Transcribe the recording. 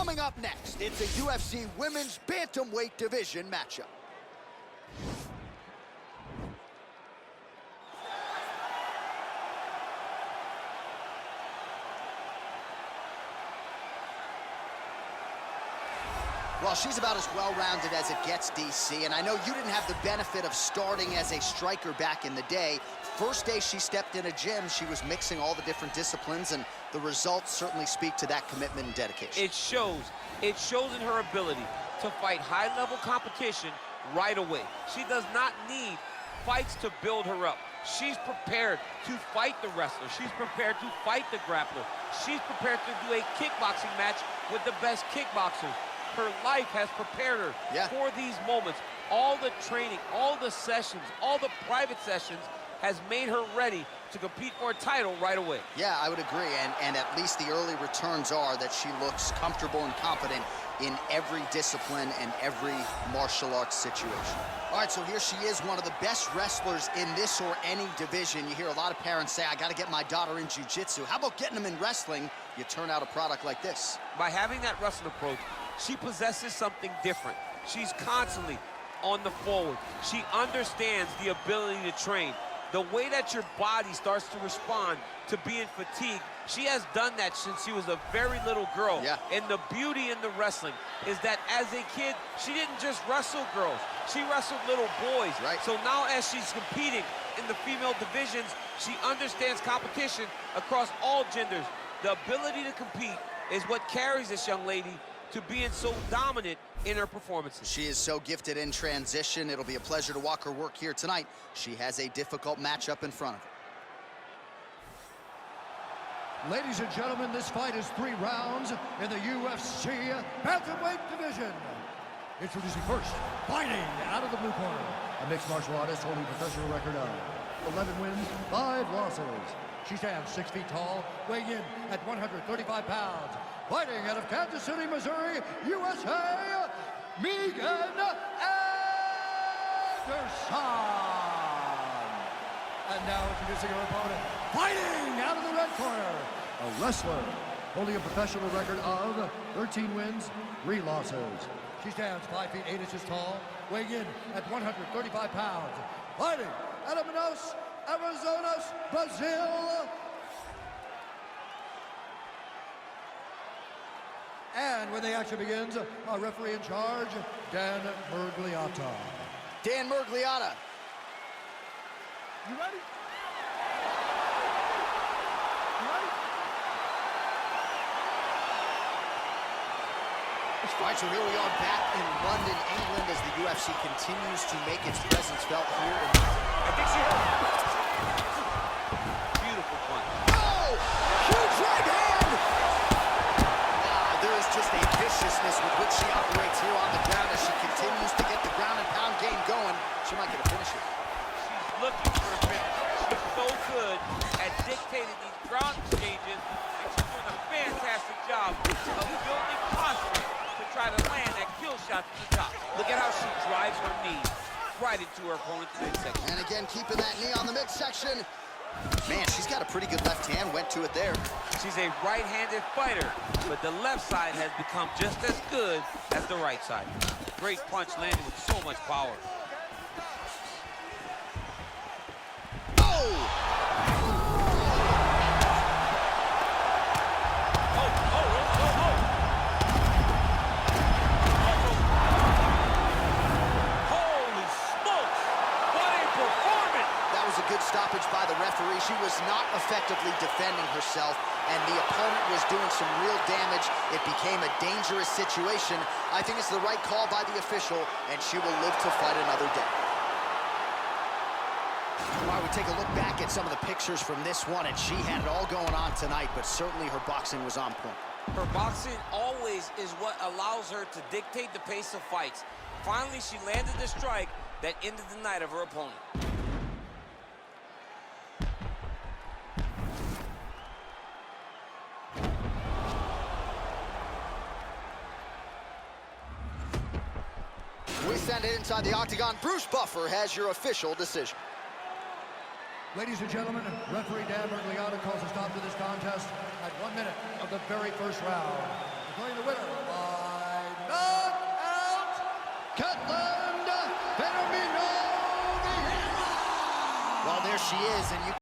Coming up next, it's a UFC Women's Bantamweight Division matchup. Well, she's about as well-rounded as it gets, DC, and I know you didn't have the benefit of starting as a striker back in the day. First day she stepped in a gym, she was mixing all the different disciplines, and the results certainly speak to that commitment and dedication. It shows. It shows in her ability to fight high-level competition right away. She does not need fights to build her up. She's prepared to fight the wrestler. She's prepared to fight the grappler. She's prepared to do a kickboxing match with the best kickboxers. Her life has prepared her for these moments. All the training, all the sessions, all the private sessions has made her ready to compete for a title right away. Yeah, I would agree, and at least the early returns are that she looks comfortable and confident in every discipline and every martial arts situation. All right, so here she is, one of the best wrestlers in this or any division. You hear a lot of parents say, I gotta get my daughter in jiu-jitsu. How about getting them in wrestling? You turn out a product like this. By having that wrestling approach, she possesses something different. She's constantly on the forward. She understands the ability to train. The way that your body starts to respond to being fatigued, she has done that since she was a very little girl. And the beauty in the wrestling is that as a kid, she didn't just wrestle girls. She wrestled little boys. So now as she's competing in the female divisions, she understands competition across all genders. The ability to compete is what carries this young lady to being so dominant in her performances. She is so gifted in transition. It'll be a pleasure to walk her work here tonight. She has a difficult matchup in front of her. Ladies and gentlemen, this fight is 3 rounds in the UFC Bantamweight Division. Introducing first, fighting out of the blue corner, a mixed martial artist holding a professional record of 11 wins, 5 losses. She stands 6 feet tall, weighing in at 135 pounds. Fighting out of Kansas City, Missouri, USA, Megan Anderson. And now introducing her opponent, fighting out of the red corner, a wrestler holding a professional record of 13 wins, 3 losses. She stands 5 feet 8 inches tall, weighing in at 135 pounds. Fighting out of Manaus, Arizona, Brazil. And when the action begins, our referee in charge, Dan Murgliata. Dan Murgliata. You ready? You ready? All right, so here we are back in London, England, as the UFC continues to make its presence felt here. I think she hit it. Beautiful punch. Oh! Huge right hand! There is just a viciousness with which she operates here on the ground as she continues to get the ground and pound game going. She might get a finish here. She's looking for a finish. She's so good at dictating these ground exchanges, and she's doing a fantastic job of building posture to try to land that kill shot to the top. Look at how she drives her knee right into her opponent's midsection. And again, keeping that knee on the midsection. Man, she's got a pretty good left hand, went to it there. She's a right-handed fighter, but the left side has become just as good as the right side. Great punch landing with so much power. Stoppage by the referee. She was not effectively defending herself, and the opponent was doing some real damage. It became a dangerous situation. I think it's the right call by the official, and she will live to fight another day. All right, we take a look back at some of the pictures from this one, and she had it all going on tonight, but certainly her boxing was on point. Her boxing always is what allows her to dictate the pace of fights. Finally, she landed the strike that ended the night of her opponent. We send it inside the octagon. Bruce Buffer has your official decision. Ladies and gentlemen, referee Dan Murgliata calls a stop to this contest at 1 minute of the very first round. Declaring the winner she is, and you